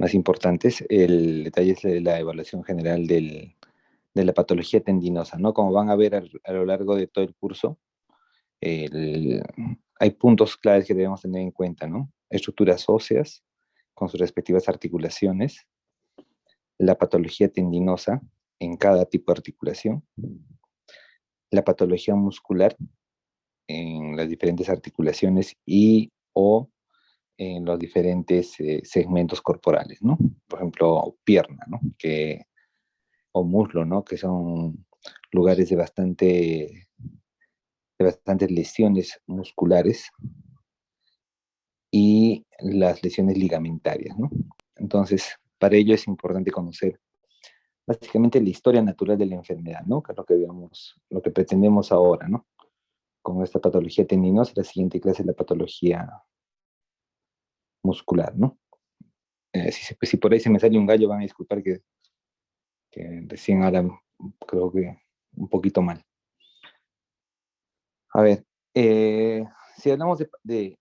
más importantes. El detalle es la evaluación general de la patología tendinosa, ¿no? Como van a ver a lo largo de todo el curso, el- hay puntos claves que debemos tener en cuenta, ¿no? Estructuras óseas con sus respectivas articulaciones, la patología tendinosa en cada tipo de articulación, la patología muscular en las diferentes articulaciones y o en los diferentes segmentos corporales, ¿no? Por ejemplo, pierna, ¿no? O muslo, ¿no? Que son lugares de bastantes lesiones musculares y las lesiones ligamentarias, ¿no? Entonces, para ello es importante conocer básicamente la historia natural de la enfermedad, ¿no? Que es lo que veamos, lo que pretendemos ahora, ¿no? Con esta patología tendinosa, la siguiente clase es la patología muscular, ¿no? Si por ahí se me sale un gallo, van a disculpar que recién ahora creo que un poquito mal. A ver, si hablamos de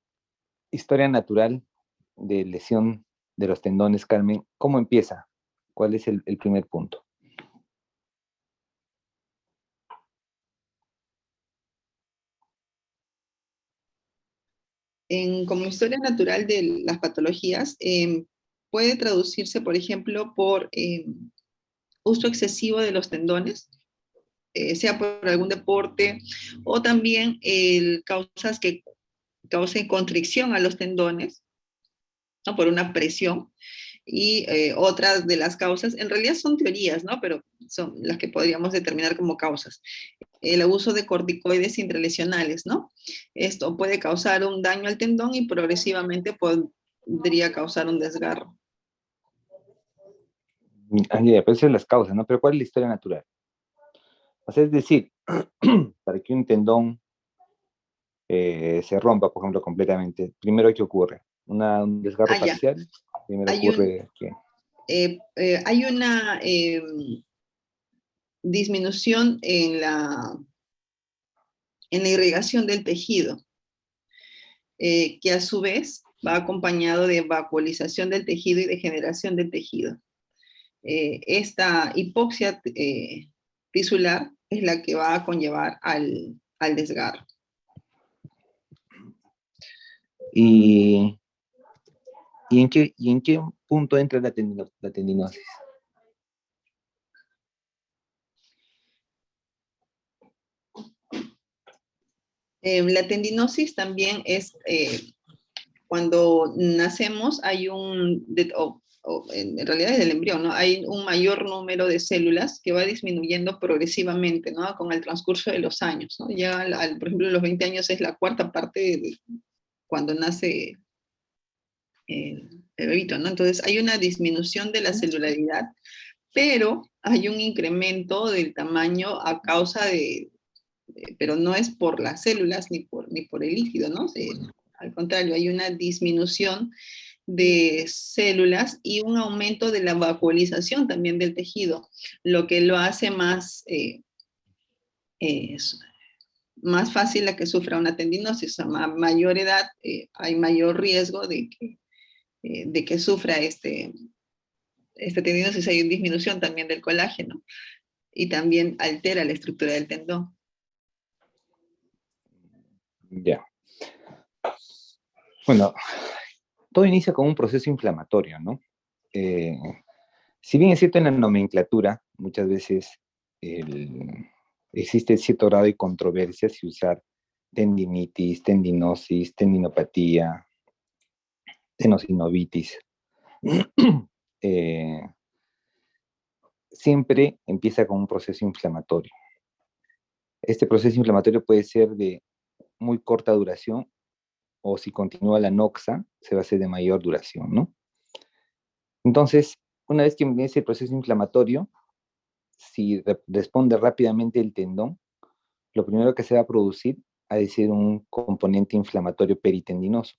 historia natural de lesión de los tendones, Carmen, ¿cómo empieza? ¿Cuál es el primer punto? Como historia natural de las patologías, puede traducirse, por ejemplo, por uso excesivo de los tendones, sea por algún deporte, o también causas que causen constricción a los tendones, ¿no? Por una presión. Y otras de las causas, en realidad son teorías, ¿no? Pero son las que podríamos determinar como causas. El abuso de corticoides intralesionales, ¿no? Esto puede causar un daño al tendón y progresivamente podría causar un desgarro. Ya, pues esas son las causas, ¿no? Pero ¿cuál es la historia natural? O sea, es decir, para que un tendón se rompa, por ejemplo, completamente, primero, ¿qué ocurre? Un desgarro Ah, ya. parcial, primero Hay, un, ocurre que... hay una disminución en la irrigación del tejido, que a su vez va acompañado de vacuolización del tejido y degeneración del tejido. Esta hipoxia tisular es la que va a conllevar al desgarro. ¿Y, y en qué punto entra la tendinosis? La tendinosis también es cuando nacemos, hay en realidad es el embrión, ¿no? Hay un mayor número de células que va disminuyendo progresivamente, ¿no? Con el transcurso de los años, ¿no? Ya, por ejemplo, los 20 años es la cuarta parte de cuando nace el bebito, ¿no? Entonces hay una disminución de la celularidad, pero hay un incremento del tamaño a causa pero no es por las células ni por el líquido, ¿no? Al contrario, hay una disminución de células y un aumento de la vacuolización también del tejido, lo que lo hace más fácil a que sufra una tendinosis. A mayor edad hay mayor riesgo de que sufra esta tendinosis. Hay una disminución también del colágeno y también altera la estructura del tendón. Ya. Bueno, todo inicia con un proceso inflamatorio, ¿no? Eh, si bien es cierto en la nomenclatura, muchas veces existe cierto grado de controversia si usar tendinitis, tendinosis, tendinopatía, tenosinovitis. eh, Siempre empieza con un proceso inflamatorio. Este proceso inflamatorio puede ser de muy corta duración o si continúa la noxa, se va a hacer de mayor duración, ¿no? Entonces, una vez que empiece el proceso inflamatorio, si responde rápidamente el tendón, lo primero que se va a producir ha de ser un componente inflamatorio peritendinoso.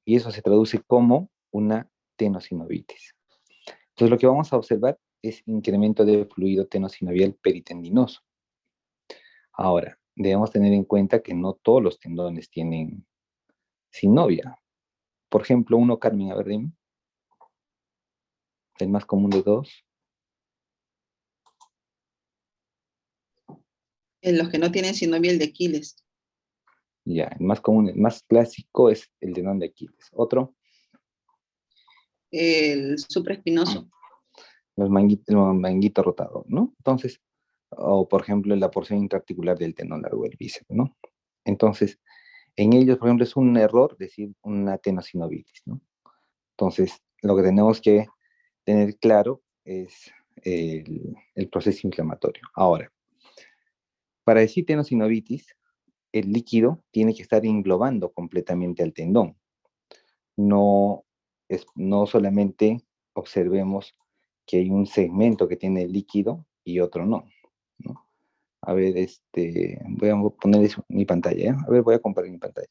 Y eso se traduce como una tenosinovitis. Entonces, lo que vamos a observar es incremento de fluido tenosinovial peritendinoso. Ahora, debemos tener en cuenta que no todos los tendones tienen sinovia. Por ejemplo, uno, Carmen, a ver, dime. El más común de todos. En los que no tienen sinovia el de Aquiles. Ya, el más común, el más clásico es el tendón de Aquiles. Otro, El supraespinoso. el manguito rotador, ¿no? Entonces, o por ejemplo, la porción intraarticular del tendón largo del bíceps, ¿no? Entonces, en ellos, por ejemplo, es un error decir una tenosinovitis, ¿no? Entonces, lo que tenemos que tener claro es el proceso inflamatorio. Ahora, para decir tenosinovitis, el líquido tiene que estar englobando completamente al tendón. No, no solamente observemos que hay un segmento que tiene líquido y otro no, ¿no? A ver, voy a poner mi pantalla, ¿eh? A ver, voy a comparar mi pantalla.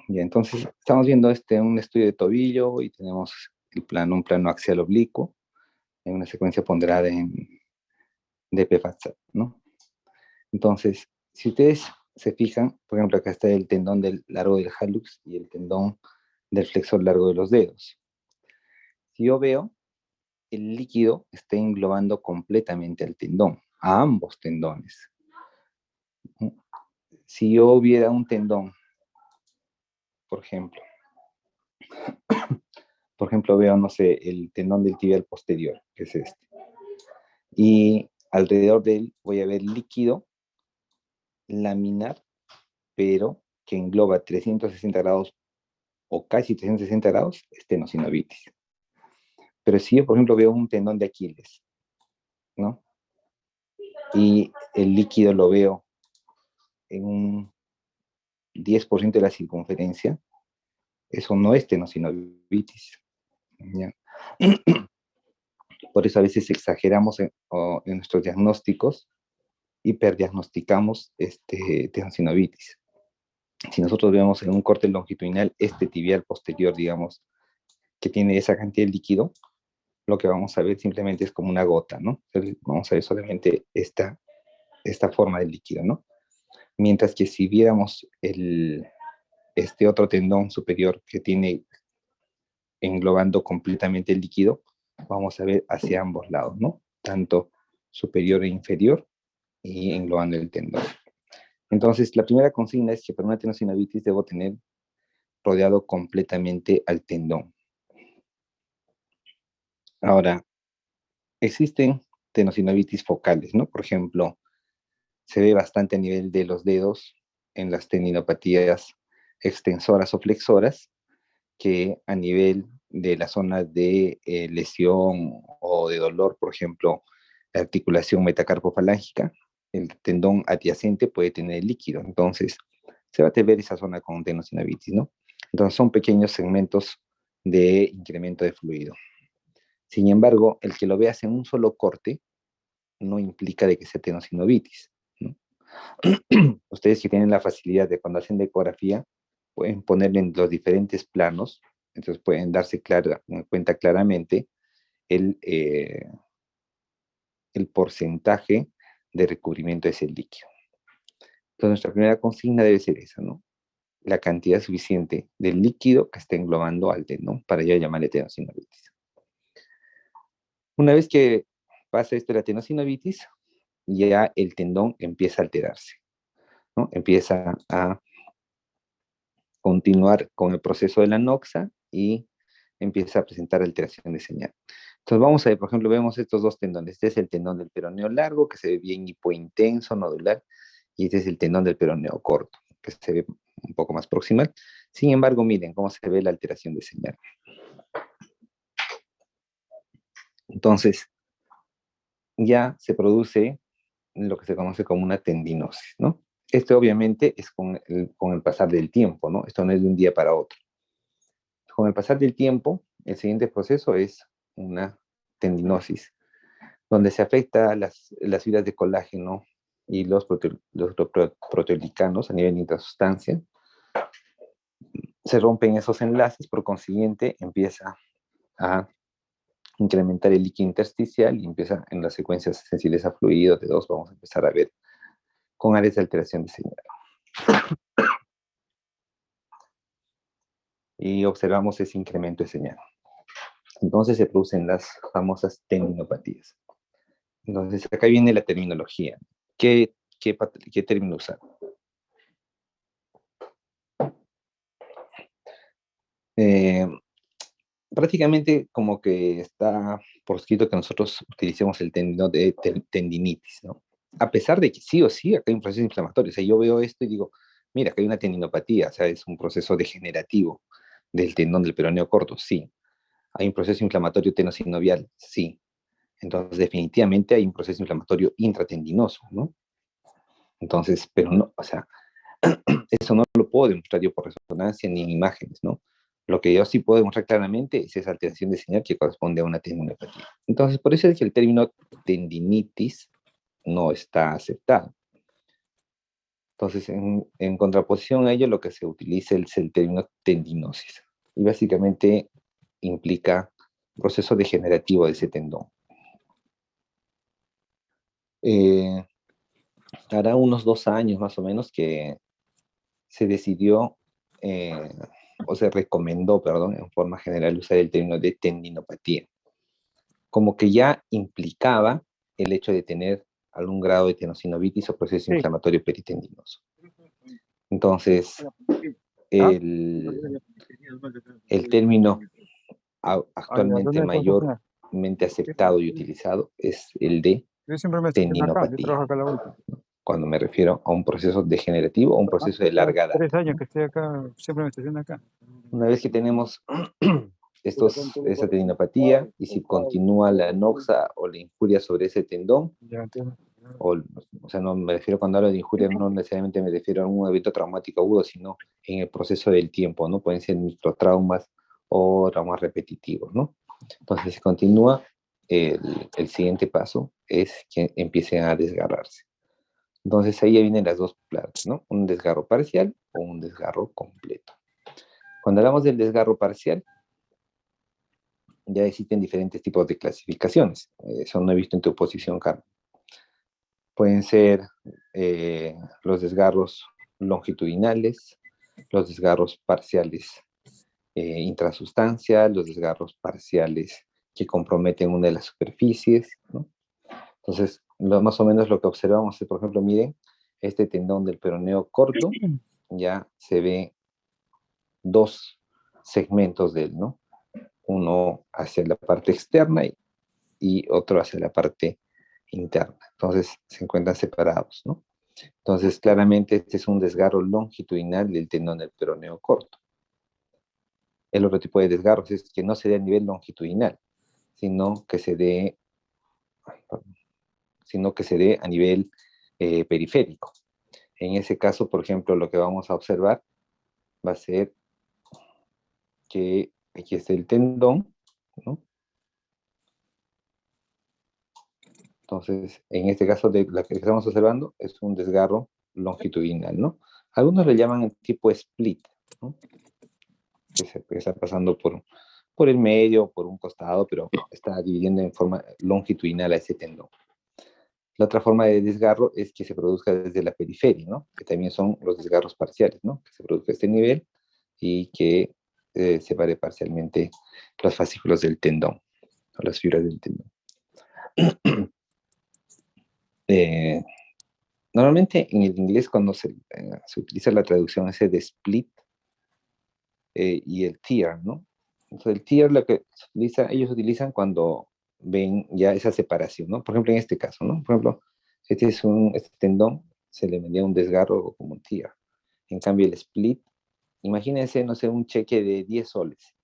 Ya, entonces estamos viendo un estudio de tobillo y tenemos un plano axial oblicuo en una secuencia ponderada de PFATSAT, ¿no? Entonces, si ustedes se fijan, por ejemplo, acá está el tendón del largo del hallux y el tendón del flexor largo de los dedos. Si yo veo, el líquido está englobando completamente al tendón, a ambos tendones. Si yo viera un tendón, por ejemplo, veo, no sé, el tendón del tibial posterior, que es este, y alrededor de él voy a ver líquido laminar, pero que engloba 360 grados o casi 360 grados, tenosinovitis. Pero si yo, por ejemplo, veo un tendón de Aquiles, ¿no? Y el líquido lo veo en un 10% de la circunferencia, eso no es tenosinovitis, ¿ya? Por eso a veces exageramos en nuestros diagnósticos, hiperdiagnosticamos tenosinovitis. Si nosotros vemos en un corte longitudinal tibial posterior, digamos, que tiene esa cantidad de líquido, lo que vamos a ver simplemente es como una gota, ¿no? Vamos a ver solamente esta forma de líquido, ¿no? Mientras que si viéramos este otro tendón superior que tiene englobando completamente el líquido, vamos a ver hacia ambos lados, ¿no? Tanto superior e inferior y englobando el tendón. Entonces, la primera consigna es que para una tenosinovitis debo tener rodeado completamente al tendón. Ahora, existen tenosinovitis focales, ¿no? Por ejemplo, se ve bastante a nivel de los dedos en las tendinopatías extensoras o flexoras, que a nivel de la zona de lesión o de dolor, por ejemplo, la articulación metacarpofalángica, el tendón adyacente puede tener líquido. Entonces, se va a ver esa zona con tenosinovitis, ¿no? Entonces, son pequeños segmentos de incremento de fluido. Sin embargo, el que lo veas en un solo corte no implica de que sea tenosinovitis, ¿no? Ustedes que tienen la facilidad de cuando hacen ecografía, pueden ponerle en los diferentes planos, entonces pueden darse cuenta claramente el, el porcentaje de recubrimiento de ese líquido. Entonces, nuestra primera consigna debe ser esa, ¿no? La cantidad suficiente del líquido que está englobando al tendón para ya llamarle tenosinovitis. Una vez que pasa esto de la tenosinovitis, ya el tendón empieza a alterarse, ¿no? Empieza a continuar con el proceso de la noxa y empieza a presentar alteración de señal. Entonces vamos a ver, por ejemplo, vemos estos dos tendones. Este es el tendón del peroneo largo, que se ve bien hipointenso, nodular, y este es el tendón del peroneo corto, que se ve un poco más proximal. Sin embargo, miren cómo se ve la alteración de señal. Entonces, ya se produce lo que se conoce como una tendinosis, ¿no? Esto obviamente es con el pasar del tiempo, ¿no? Esto no es de un día para otro. Con el pasar del tiempo, el siguiente proceso es una tendinosis, donde se afecta las fibras de colágeno y los proteoglicanos a nivel intrasustancia, se rompen esos enlaces, por consiguiente empieza a incrementar el líquido intersticial y empieza en las secuencias sensibles a fluido de 2, vamos a empezar a ver con áreas de alteración de señal. Y observamos ese incremento de señal. Entonces se producen las famosas tendinopatías. Entonces acá viene la terminología. ¿Qué término usar? Prácticamente como que está por escrito que nosotros utilicemos el término de tendinitis, ¿no? A pesar de que sí o sí acá hay un proceso inflamatorio. O sea, yo veo esto y digo, mira, acá hay una tendinopatía, o sea, es un proceso degenerativo del tendón del peroneo corto, sí. Hay un proceso inflamatorio tenosinovial, sí. Entonces, definitivamente hay un proceso inflamatorio intratendinoso, ¿no? Entonces, pero no, o sea, eso no lo puedo demostrar yo por resonancia ni en imágenes, ¿no? Lo que yo sí puedo demostrar claramente es esa alteración de señal que corresponde a una tendinopatía. Entonces, por eso es que el término tendinitis no está aceptado. Entonces, en contraposición a ello, lo que se utiliza es el término tendinosis. Y básicamente implica proceso degenerativo de ese tendón. Hará unos 2 años más o menos que se decidió, o se recomendó, perdón, en forma general usar el término de tendinopatía, como que ya implicaba el hecho de tener algún grado de tenosinovitis o proceso inflamatorio peritendinoso. Entonces, el término actualmente mayormente aceptado y utilizado es el de tendinopatía, cuando me refiero a un proceso degenerativo o un proceso de larga data. 3 años que estoy acá, siempre me estaciono acá. Una vez que tenemos esa tendinopatía, y si continúa la noxa o la injuria sobre ese tendón, o sea, no me refiero cuando hablo de injuria, no necesariamente me refiero a un evento traumático agudo, sino en el proceso del tiempo, ¿no? Pueden ser microtraumas o traumas repetitivos, ¿no? Entonces, si continúa, el siguiente paso es que empiecen a desgarrarse. Entonces, ahí ya vienen las dos partes, ¿no? Un desgarro parcial o un desgarro completo. Cuando hablamos del desgarro parcial, ya existen diferentes tipos de clasificaciones. Eso no he visto en tu posición, Carmen. Pueden ser los desgarros longitudinales, los desgarros parciales intrasustancia, los desgarros parciales que comprometen una de las superficies, ¿no? Entonces, más o menos lo que observamos es, por ejemplo, miren, este tendón del peroneo corto, ya se ve 2 segmentos de él, ¿no? Uno hacia la parte externa y otro hacia la parte interna. Entonces, se encuentran separados, ¿no? Entonces, claramente, este es un desgarro longitudinal del tendón del peroneo corto. El otro tipo de desgarros es que no se dé a nivel longitudinal, sino que se dé a nivel periférico. En ese caso, por ejemplo, lo que vamos a observar va a ser que aquí está el tendón, ¿no? Entonces, en este caso, la que estamos observando es un desgarro longitudinal, ¿no? Algunos le llaman tipo split, ¿no? Que está pasando por el medio, por un costado, pero está dividiendo en forma longitudinal a ese tendón. La otra forma de desgarro es que se produzca desde la periferia, ¿no? Que también son los desgarros parciales, ¿no? Que se produzca a este nivel y que separe parcialmente los fascículos del tendón, o las fibras del tendón. Normalmente en el inglés cuando se utiliza la traducción ese de split y el tear, ¿no? Entonces el tear lo que ellos utilizan cuando ven ya esa separación, ¿no? Por ejemplo, en este caso, ¿no? Por ejemplo, este tendón se le vendía un desgarro como un tear. En cambio, el split, imagínense, no sé, un cheque de 10 soles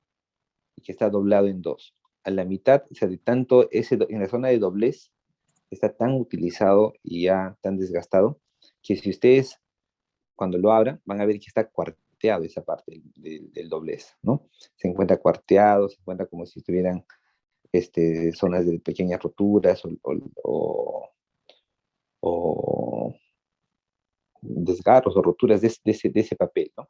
y que está doblado en 2. A la mitad, o sea, de tanto en la zona de doblez, está tan utilizado y ya tan desgastado que si ustedes cuando lo abran van a ver que está cuarteado esa parte del doblez, ¿no? Se encuentra cuarteado, se encuentra como si estuvieran zonas de pequeñas roturas o desgarros o roturas de ese papel, ¿no?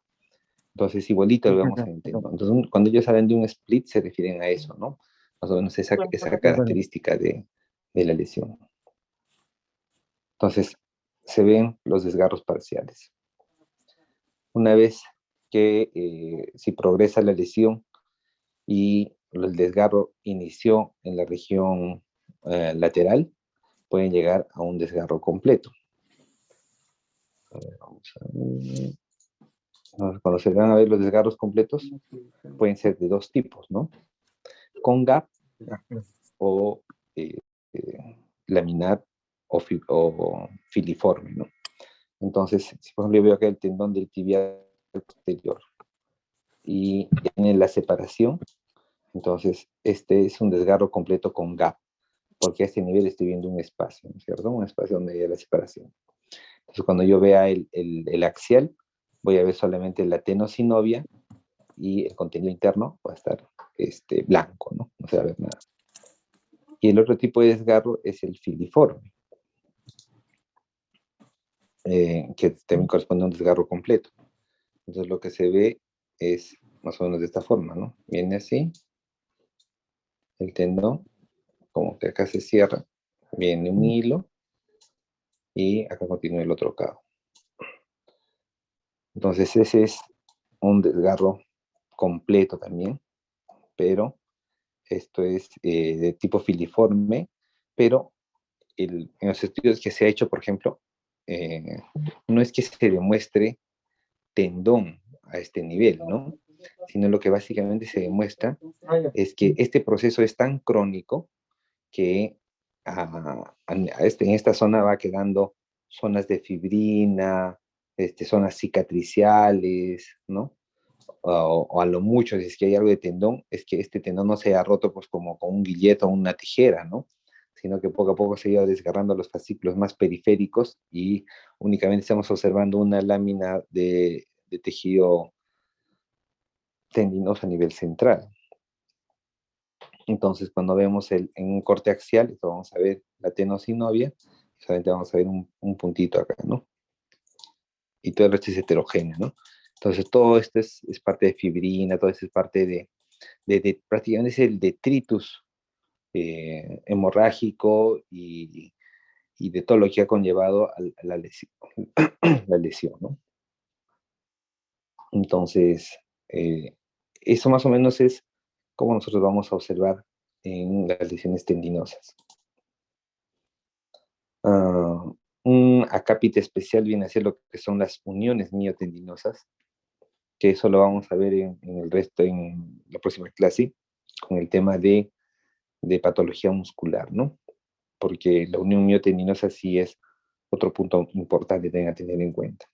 Entonces, igualito lo vemos en el tendón. Entonces, cuando ellos hablan de un split, se refieren a eso, ¿no? Más o menos esa característica de la lesión. Entonces, se ven los desgarros parciales. Una vez que si progresa la lesión y el desgarro inició en la región lateral, pueden llegar a un desgarro completo. A ver, vamos a ver. Cuando se van a ver los desgarros completos, pueden ser de dos tipos, ¿no? Con gap o laminar o filiforme, ¿no? Entonces, si por ejemplo yo veo acá el tendón del tibial posterior y tiene la separación, entonces este es un desgarro completo con gap, porque a este nivel estoy viendo un espacio, ¿no es cierto? Un espacio donde hay la separación. Entonces, cuando yo vea el axial, voy a ver solamente la tenosynovia y el contenido interno va a estar blanco, ¿no? No se va a ver nada. Y el otro tipo de desgarro es el filiforme, que también corresponde a un desgarro completo. Entonces, lo que se ve es más o menos de esta forma, ¿no? Viene así, el tendón, como que acá se cierra, viene un hilo y acá continúa el otro cabo. Entonces, ese es un desgarro completo también, pero esto es de tipo filiforme, pero en los estudios que se ha hecho, por ejemplo, no es que se demuestre tendón a este nivel, ¿no? Sino lo que básicamente se demuestra es que este proceso es tan crónico que en esta zona va quedando zonas de fibrina, zonas cicatriciales, ¿no? O a lo mucho, si es que hay algo de tendón, es que este tendón no se ha roto pues como con un guilleto o una tijera, ¿no? Sino que poco a poco se ha ido desgarrando los fascículos más periféricos y únicamente estamos observando una lámina de tejido tendinoso a nivel central. Entonces, cuando vemos en un corte axial, esto vamos a ver la tenosynovia, solamente vamos a ver un puntito acá, ¿no? Y todo el resto es heterogéneo, ¿no? Entonces, todo esto es parte de fibrina, todo esto es parte de prácticamente es el detritus hemorrágico y de todo lo que ha conllevado a la lesión, la lesión, ¿no? Entonces, eso más o menos es como nosotros vamos a observar en las lesiones tendinosas. Un acápite especial viene a ser lo que son las uniones miotendinosas, que eso lo vamos a ver en la próxima clase, con el tema de patología muscular, ¿no? Porque la unión miotendinosa sí es otro punto importante a tener en cuenta.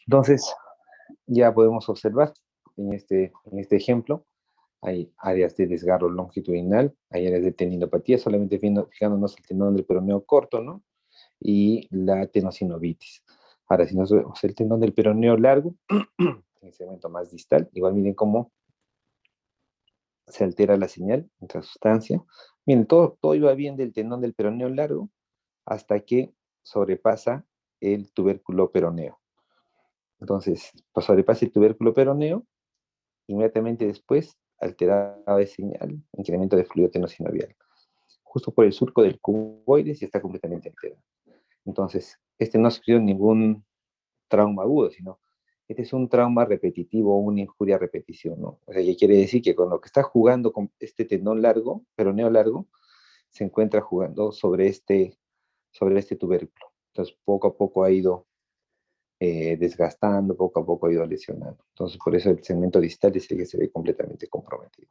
Entonces, ya podemos observar en este ejemplo, hay áreas de desgarro longitudinal, hay áreas de tendinopatía, solamente fijándonos el tendón del peroneo corto, ¿no? Y la tenosinovitis. Ahora, si nos vemos el tendón del peroneo largo, en el segmento más distal, igual miren cómo se altera la señal, intrasustancia. Miren, todo iba bien del tendón del peroneo largo hasta que sobrepasa el tubérculo peroneo. Entonces, pues sobrepasa el tubérculo peroneo, inmediatamente después alterada de señal, incremento de fluido tenosinovial. Justo por el surco del cuboides y está completamente alterado. Entonces, no ha sufrido ningún trauma agudo, sino este es un trauma repetitivo o una injuria a repetición, ¿no? O sea, que quiere decir que cuando está jugando con este tendón largo, peroneo largo, se encuentra jugando sobre este tubérculo. Entonces, poco a poco ha ido desgastando, poco a poco ha ido lesionando. Entonces, por eso el segmento distal es el que se ve completamente comprometido.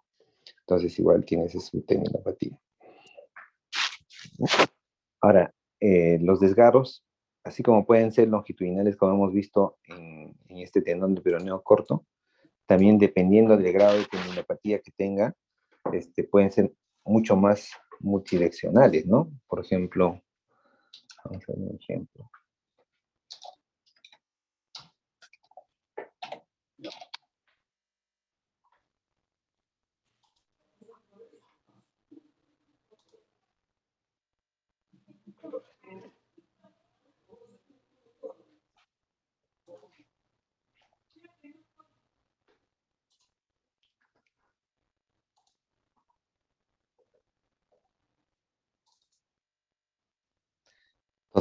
Entonces, igual tienes su tendinopatía. Ahora, los desgarros, así como pueden ser longitudinales, como hemos visto en este tendón de peroneo corto, también dependiendo del grado de tendinopatía que tenga, pueden ser mucho más multidireccionales, ¿no? Por ejemplo, vamos a ver un ejemplo.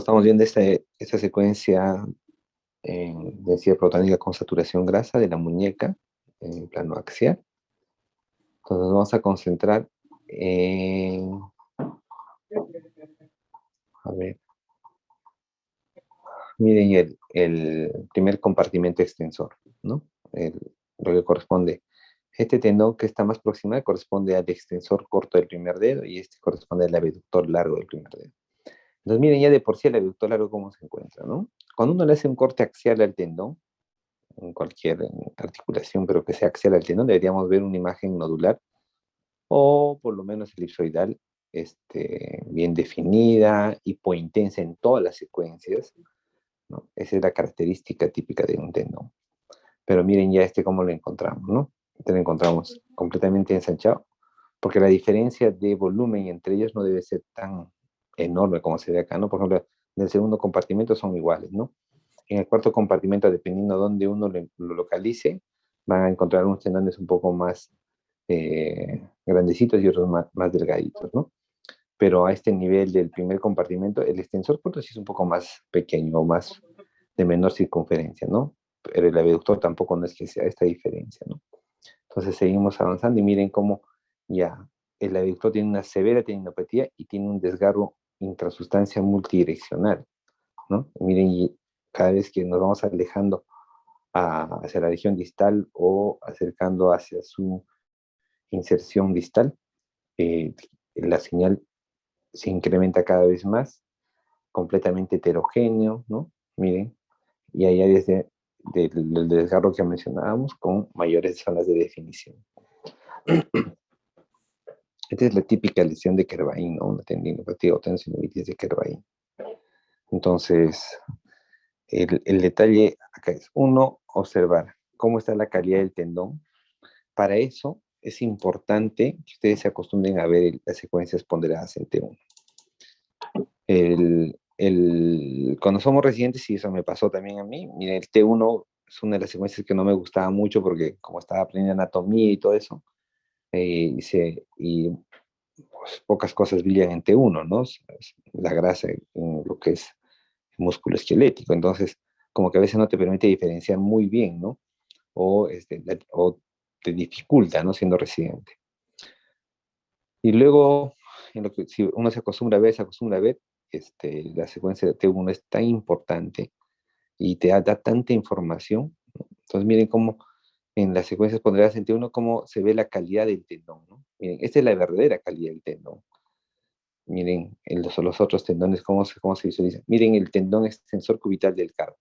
estamos viendo esta secuencia en densidad protónica con saturación grasa de la muñeca en plano axial. Entonces nos vamos a concentrar en, a ver, miren el primer compartimento extensor, ¿no? Lo que corresponde. Este tendón que está más proximal corresponde al extensor corto del primer dedo y este corresponde al abductor largo del primer dedo. Entonces miren ya de por sí el abductor largo cómo se encuentra, ¿no? Cuando uno le hace un corte axial al tendón, en cualquier articulación, pero que sea axial al tendón, deberíamos ver una imagen nodular o por lo menos elipsoidal, bien definida, hipointensa en todas las secuencias, ¿no? Esa es la característica típica de un tendón. Pero miren ya cómo lo encontramos, ¿no? Lo encontramos completamente ensanchado, porque la diferencia de volumen entre ellos no debe ser tan enorme como se ve acá, ¿no? Por ejemplo, en el segundo compartimento son iguales, ¿no? En el cuarto compartimento, dependiendo de dónde uno lo localice, van a encontrar unos tendones un poco más grandecitos y otros más delgaditos, ¿no? Pero a este nivel del primer compartimento, el extensor corto sí es un poco más pequeño o más de menor circunferencia, ¿no? Pero el abductor tampoco no es que sea esta diferencia, ¿no? Entonces seguimos avanzando y miren cómo ya el abductor tiene una severa tendinopatía y tiene un desgarro intrasustancia multidireccional, ¿no? Y miren, y cada vez que nos vamos alejando hacia la región distal o acercando hacia su inserción distal, la señal se incrementa cada vez más, completamente heterogéneo, ¿no? Miren, y allá desde el desgarro que mencionábamos con mayores zonas de definición. Esta es la típica lesión de Kervain, ¿no? Una tendinopatía o tensinovitis de Kervain. Entonces, el detalle acá es, uno, observar cómo está la calidad del tendón. Para eso es importante que ustedes se acostumbren a ver las secuencias ponderadas en T1. Cuando somos residentes, y eso me pasó también a mí, miren, el T1 es una de las secuencias que no me gustaba mucho porque como estaba aprendiendo anatomía y todo eso, pues, pocas cosas brillan en T1, ¿no? La grasa en lo que es músculo esquelético, entonces como que a veces no te permite diferenciar muy bien, ¿no? O te dificulta, ¿no? Siendo residente. Y luego, si uno se acostumbra a ver, la secuencia de T1 es tan importante y te da tanta información, ¿no? Entonces miren cómo en las secuencias ponderadas en T1, cómo se ve la calidad del tendón, ¿no? Miren, esta es la verdadera calidad del tendón. Miren en los otros tendones cómo se visualiza. Miren el tendón extensor cubital del carpo.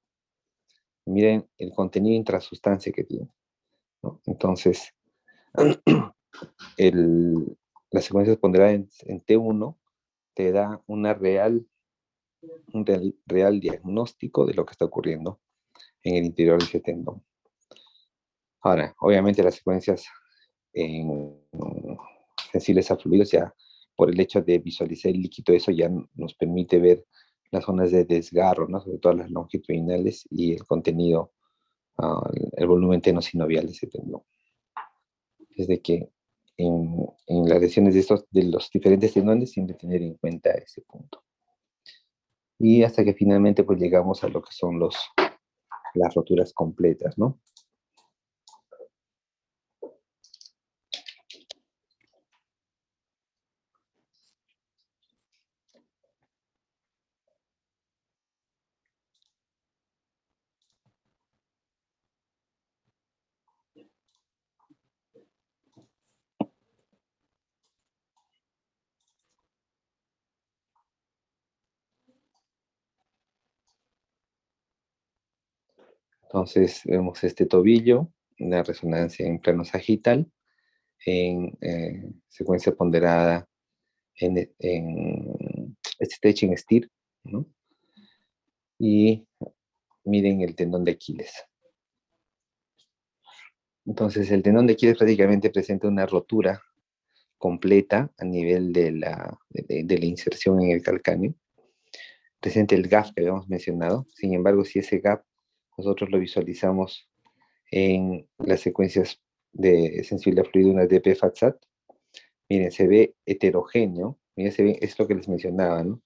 Miren el contenido intrasustancia que tiene, ¿no? Entonces, las secuencias ponderadas en T1 te da un real diagnóstico de lo que está ocurriendo en el interior de ese tendón. Ahora, obviamente las secuencias sensibles a fluidos, ya por el hecho de visualizar el líquido, eso ya nos permite ver las zonas de desgarro, ¿no? Sobre todo las longitudinales y el contenido, el volumen tenosinovial de ese tendón. Es de que en las lesiones de los diferentes tendones, sin tener en cuenta ese punto. Y hasta que finalmente pues llegamos a lo que son las roturas completas, ¿no? Entonces vemos este tobillo, una resonancia en plano sagital, en secuencia ponderada en stretching steer, ¿no? Y miren el tendón de Aquiles. Entonces el tendón de Aquiles prácticamente presenta una rotura completa a nivel de la inserción en el calcáneo. Presenta el gap que habíamos mencionado. Sin embargo, si ese gap nosotros lo visualizamos en las secuencias de sensible a fluido, una DP-FATSAT, miren, se ve heterogéneo. Miren, es lo que les mencionaba, ¿no?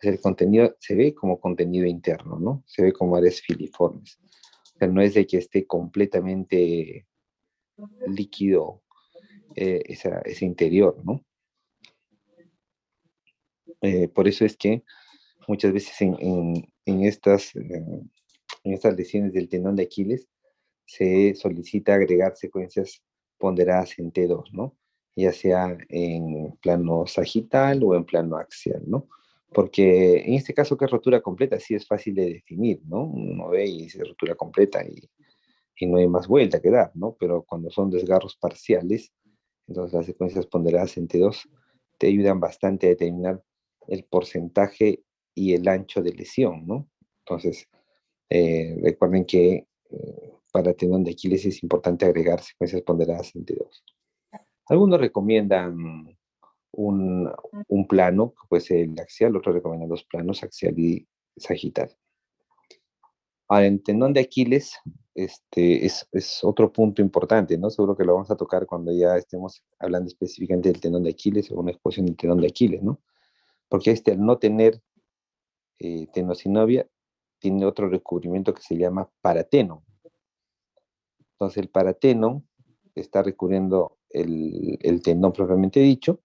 sea, el contenido se ve como contenido interno, ¿no? Se ve como áreas filiformes. O sea, no es de que esté completamente líquido ese interior, ¿no? Por eso es que muchas veces en estas lesiones del tendón de Aquiles se solicita agregar secuencias ponderadas en T2, ¿no? Ya sea en plano sagital o en plano axial, ¿no? Porque en este caso que es rotura completa, sí es fácil de definir, ¿no? Uno ve y dice rotura completa y no hay más vuelta que dar, ¿no? Pero cuando son desgarros parciales, entonces las secuencias ponderadas en T2 te ayudan bastante a determinar el porcentaje y el ancho de lesión, ¿no? Entonces, recuerden que para tendón de Aquiles es importante agregar secuencias ponderadas en T2. Algunos recomiendan un plano, que puede ser el axial, otros recomiendan dos planos, axial y sagital. Ahora, en tendón de Aquiles es otro punto importante, ¿no? Seguro que lo vamos a tocar cuando ya estemos hablando específicamente del tendón de Aquiles o una exposición del tendón de Aquiles, ¿no? Porque al no tener tenosinovia, tiene otro recubrimiento que se llama parateno. Entonces, el parateno está recubriendo el tendón propiamente dicho,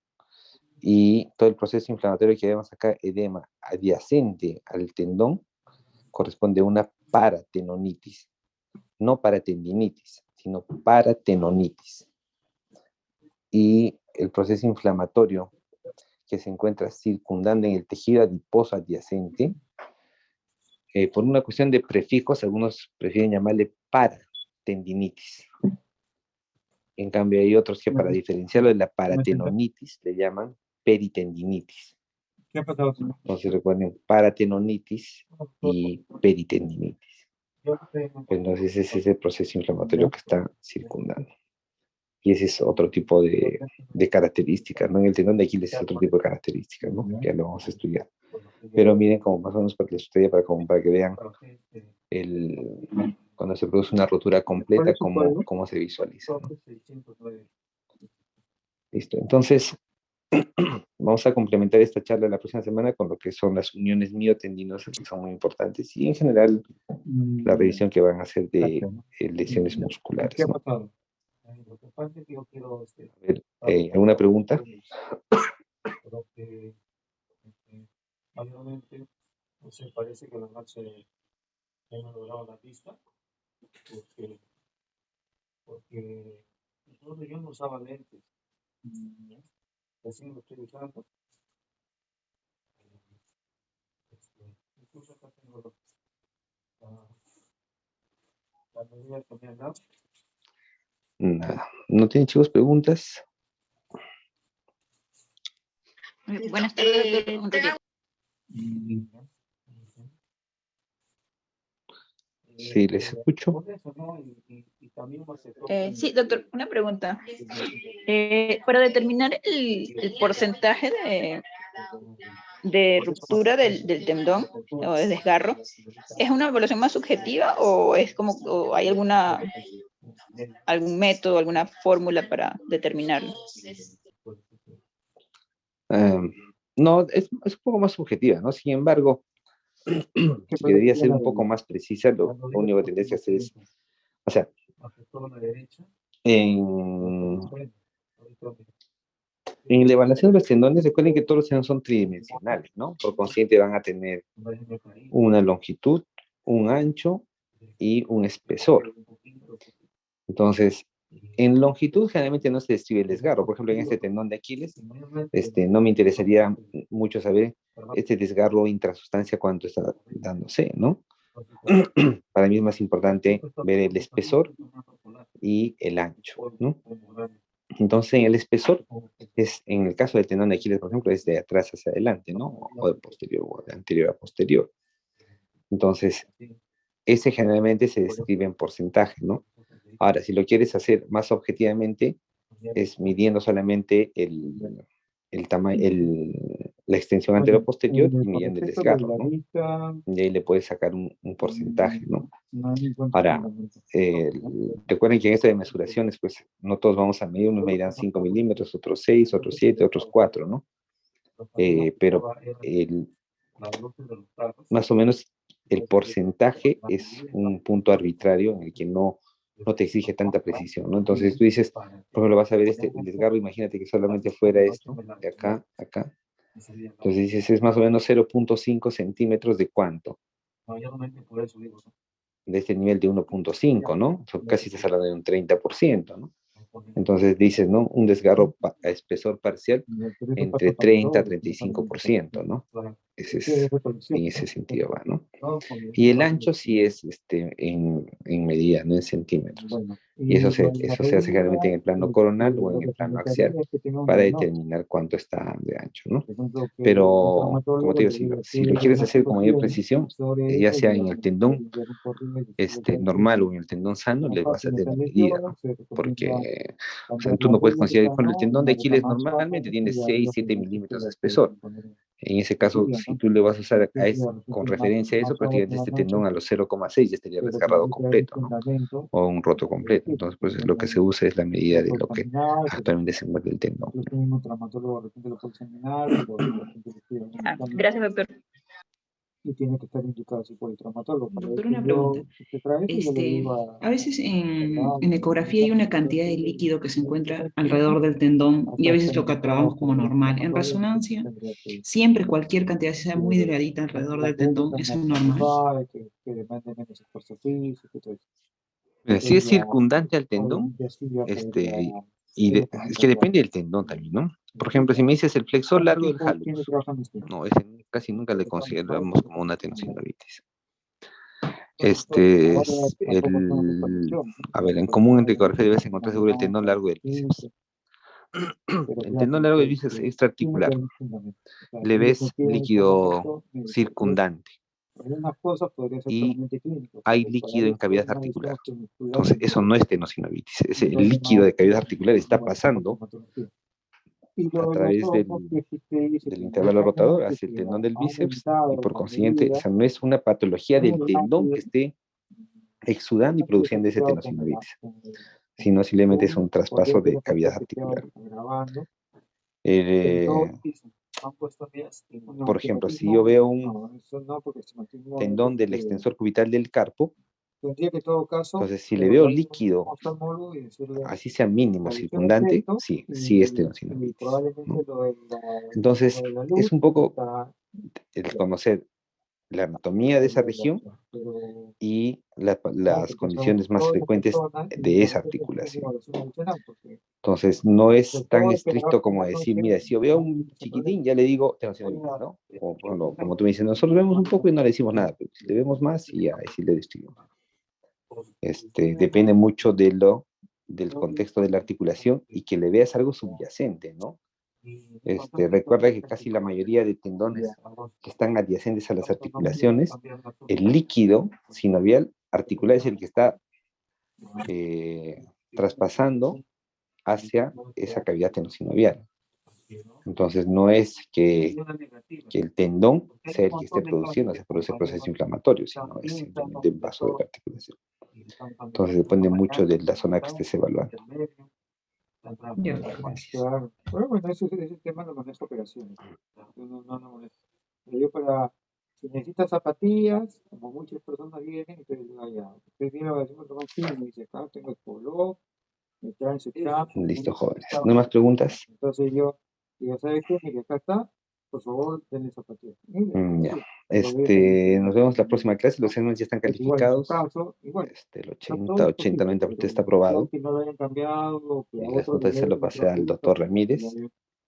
y todo el proceso inflamatorio que vemos acá, edema adyacente al tendón, corresponde a una paratenonitis. No paratendinitis, sino paratenonitis. Y el proceso inflamatorio que se encuentra circundando en el tejido adiposo adyacente, por una cuestión de prefijos, algunos prefieren llamarle paratendinitis. En cambio, hay otros que para diferenciarlo de la paratenonitis le llaman peritendinitis. ¿Qué ha pasado? Entonces recuerden, paratenonitis y peritendinitis. Entonces ese es el proceso inflamatorio que está circundando. Y ese es otro tipo de características, ¿no? En el tendón de Aquiles es otro tipo de características, ¿no? Ya lo vamos a estudiar. Pero miren como más o menos para que les estudie, para que vean cuando se produce una rotura completa, cómo se visualiza, ¿no? Listo. Entonces, vamos a complementar esta charla la próxima semana con lo que son las uniones miotendinosas, que son muy importantes, y en general la revisión que van a hacer de lesiones musculares, ¿no? A ver, ¿alguna pregunta? Parece que la noche hemos logrado la pista, porque incluso yo no usaba lentes, recién lo estoy usando. Incluso acá tengo la medida que me han dado. Nada. ¿No tienen, chicos, preguntas? Buenas tardes, doctor. Sí, les escucho. Sí, doctor, una pregunta. Para determinar el porcentaje de ruptura del tendón o de desgarro, ¿es una evaluación más subjetiva o es como o hay algún método, alguna fórmula para determinarlo? No, es un poco más subjetiva, ¿no? Sin embargo, si debería ser un poco más precisa, lo único que tendrías que hacer es, o sea, en la evaluación de los tendones, recuerden que todos los tendones son tridimensionales, ¿no? Por consiguiente van a tener una longitud, un ancho y un espesor. Entonces, en longitud generalmente no se describe el desgarro. Por ejemplo, en este tendón de Aquiles, no me interesaría mucho saber este desgarro intrasustancia cuánto está dándose, ¿no? Para mí es más importante ver el espesor y el ancho, ¿no? Entonces, en el espesor, en el caso del tendón de Aquiles, por ejemplo, es de atrás hacia adelante, ¿no? O de posterior, o de anterior a posterior. Entonces, ese generalmente se describe en porcentaje, ¿no? Ahora, si lo quieres hacer más objetivamente, es midiendo solamente la extensión anterior-posterior y midiendo el desgarro, ¿no? Y ahí le puedes sacar un porcentaje, ¿no? Ahora, recuerden que en esto de mesuraciones, pues no todos vamos a medir, unos medirán 5 milímetros, otros 6, otros 7, otros 4, ¿no? Pero Más o menos el porcentaje es un punto arbitrario en el que no te exige tanta precisión, ¿no? Entonces tú dices, por ejemplo, vas a ver el desgarro, imagínate que solamente fuera esto, de acá, acá. Entonces dices, es más o menos 0.5 centímetros de cuánto. De este nivel de 1.5, ¿no? Casi estás hablando de un 30%, ¿no? Entonces dices, ¿no? Un desgarro a espesor parcial entre 30 a 35%, ¿no? Ese es, en ese sentido va, ¿no? Y el ancho sí es en medida, no en centímetros. Y eso se hace generalmente en el plano coronal o en el plano axial para determinar cuánto está de ancho, ¿no? Pero, como te digo, si lo quieres hacer con mayor precisión, ya sea en el tendón normal o en el tendón sano, le vas a hacer la medida, ¿no? Porque, o sea, tú no puedes considerar, por ejemplo, el tendón de Aquiles normalmente tiene 6, 7 milímetros de espesor. En ese caso, si tú le vas a usar con referencia a eso, prácticamente este tendón a los 0,6 ya estaría desgarrado completo, ¿no? O un roto completo. Entonces, pues lo que se usa es la medida de lo que actualmente se mueve el tendón. Gracias, doctor. Y tiene que estar indicado así por el traumatólogo. Doctor, una pregunta. A veces en ecografía hay una cantidad de líquido que se encuentra alrededor del tendón y a veces lo catalogamos como normal. En resonancia, siempre cualquier cantidad, sea muy delgadita alrededor del tendón, es normal. Si es circundante al tendón, es que depende del tendón también, ¿no? Por ejemplo, si me dices el flexor largo del hallux, no, ese casi nunca le consideramos como una tendinosideritis. A ver, en común entre ecografía debes encontrar seguro el tendón largo del bíceps. El tendón largo del bíceps es extraarticular. Le ves líquido circundante. Y hay líquido en cavidad articular. Entonces, eso no es tenosinovitis. Ese líquido de cavidad articular está pasando a través del intervalo rotador hacia el tendón del bíceps y por consiguiente, esa no es una patología del tendón que esté exudando y produciendo ese tenosinovitis, sino simplemente es un traspaso de cavidad articular. Por ejemplo, si yo veo un tendón del extensor cubital del carpo, entonces si le veo líquido, así sea mínimo, circundante, sí es tenosinovitis, ¿no? Entonces, es un poco el conocer la anatomía de esa región y las condiciones más frecuentes de esa articulación. Entonces, no es tan estricto como decir, mira, si yo veo un chiquitín, ya le digo tenosinovitis, ¿no? Como tú me dices, nosotros vemos un poco y no le decimos nada, pero si le vemos más, y ya, sí le distribuimos. Depende mucho del contexto de la articulación y que le veas algo subyacente, ¿no? Recuerda que casi la mayoría de tendones que están adyacentes a las articulaciones, el líquido sinovial articular es el que está traspasando hacia esa cavidad tenosinovial. Entonces no es que el tendón sea el que esté produciendo, se produce proceso inflamatorio, sino es simplemente un paso de la articulación. Entonces depende mucho de la zona que estés evaluando. Ya, gracias. Claro. Pero bueno, ese tema lo maneja operaciones. No molesta. Yo si necesitas zapatillas, como muchas personas vienen, entonces yo ya, usted viene a decirme lo más fino, me dice, acá tengo el polo, me traen su examen. Listo, jóvenes. ¿No hay más preguntas? Entonces yo ¿sabes qué? Mire, acá está, por favor, denle zapatillas. Ya. Nos vemos la próxima clase. Los exámenes ya están calificados. El 80, 90% está aprobado. Las notas se lo pasé al doctor Ramírez.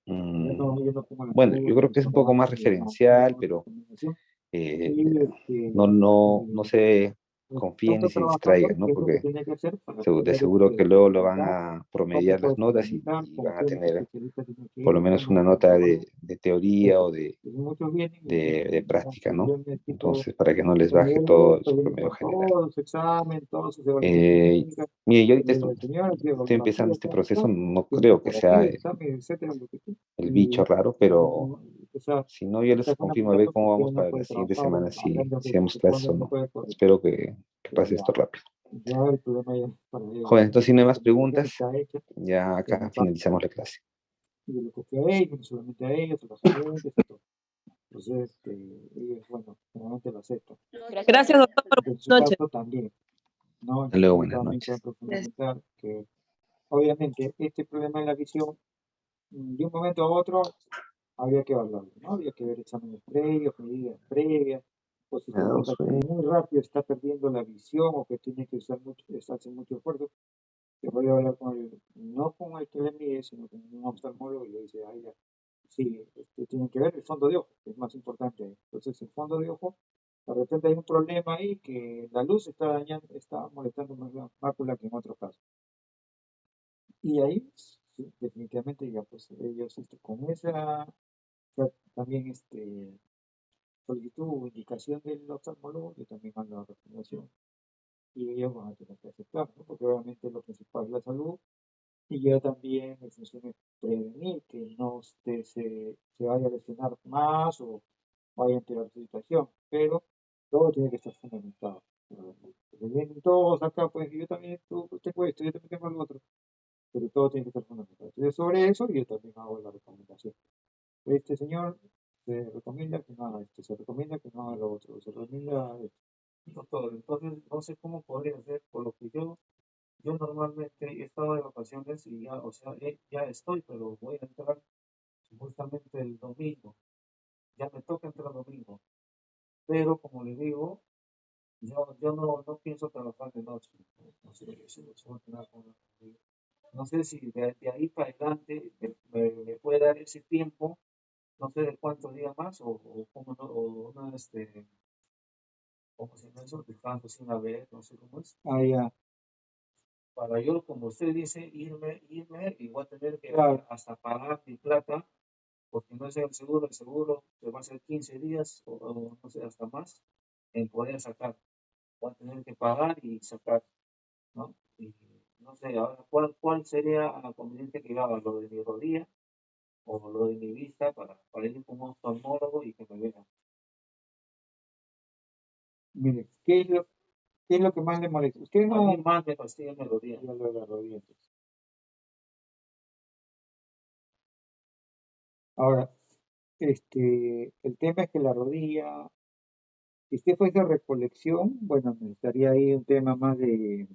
Bueno, yo creo que es un poco más referencial, pero no se confíen ni se distraigan, ¿no? Porque de seguro que luego lo van a promediar las notas y van a tener por lo menos una nota de teoría o de práctica, ¿no? Entonces, para que no les baje todo su promedio general. Mire, yo ahorita estoy empezando este proceso, no creo que sea el bicho raro, pero si no, yo les confirmo a ver cómo vamos para la siguiente semana, si hacemos clases o no. Espero que pase esto rápido. Joven, entonces si no hay más preguntas, ya acá finalizamos la clase. Entonces, ellos, bueno, normalmente lo aceptan. Gracias, doctor. En su Buenas noches. caso también, ¿no? Hasta luego, Entonces, buenas también se va a noches. profundizar que, obviamente, este problema de la visión, de un momento a otro, habría que evaluarlo, ¿no? Habría que ver exámenes previos, medidas previas, o si se nota que muy rápido está perdiendo la visión o que tiene que usar mucho, hacer mucho esfuerzo, se puede hablar con el, no con el que le mide, sino con un oftalmólogo y le dice, ay, ya, sí, tiene que ver el fondo de ojo, que es más importante. Entonces, el fondo de ojo, de repente hay un problema ahí que la luz está dañando, está molestando más la mácula que en otros casos. Y ahí, sí, definitivamente ya, pues ellos con esa también solicitud o indicación del oftalmólogo, yo también mando la recomendación y ellos van a tener que aceptar, ¿no? Porque obviamente lo principal es la salud y yo también mi función es prevenir que no se vaya a lesionar más o vaya a empeorar su situación, pero todo tiene que estar fundamentado. Porque vienen todos acá, pues yo también tengo esto, yo también tengo lo otro, pero todo tiene que estar fundamentado. Entonces sobre eso yo también hago la recomendación. Este señor se recomienda que no haga esto, se recomienda que no haga lo otro, se recomienda esto. Doctor, entonces no sé cómo podría hacer, por lo que yo normalmente he estado de vacaciones y ya, o sea, ya estoy, pero voy a entrar supuestamente el domingo. Ya me toca entrar domingo. Pero como le digo, yo no pienso trabajar de noche. No sé, no sé si de ahí para adelante me puede dar ese tiempo, no sé de cuántos días más, o cómo no, o una, como si no esos descansos sin haber, no sé cómo es. Ah, ya, Para yo, como usted dice, irme, y voy a tener que claro. hasta pagar mi plata, porque no es el seguro que va a ser 15 días, o no sé, hasta más, en poder sacar. Voy a tener que pagar y sacar, ¿no? Y no sé, ahora, ¿cuál sería conveniente que haga? ¿Lo de mi rodilla o lo de mi vista para ir con un oftalmólogo y que me vea? Mire, qué es lo que más le molesta? Usted A mí no, más me fastidia mi rodilla. ya lo de la rodilla, entonces. Ahora, el tema es que la rodilla, si usted fuese a recolección, bueno, necesitaría ahí un tema más de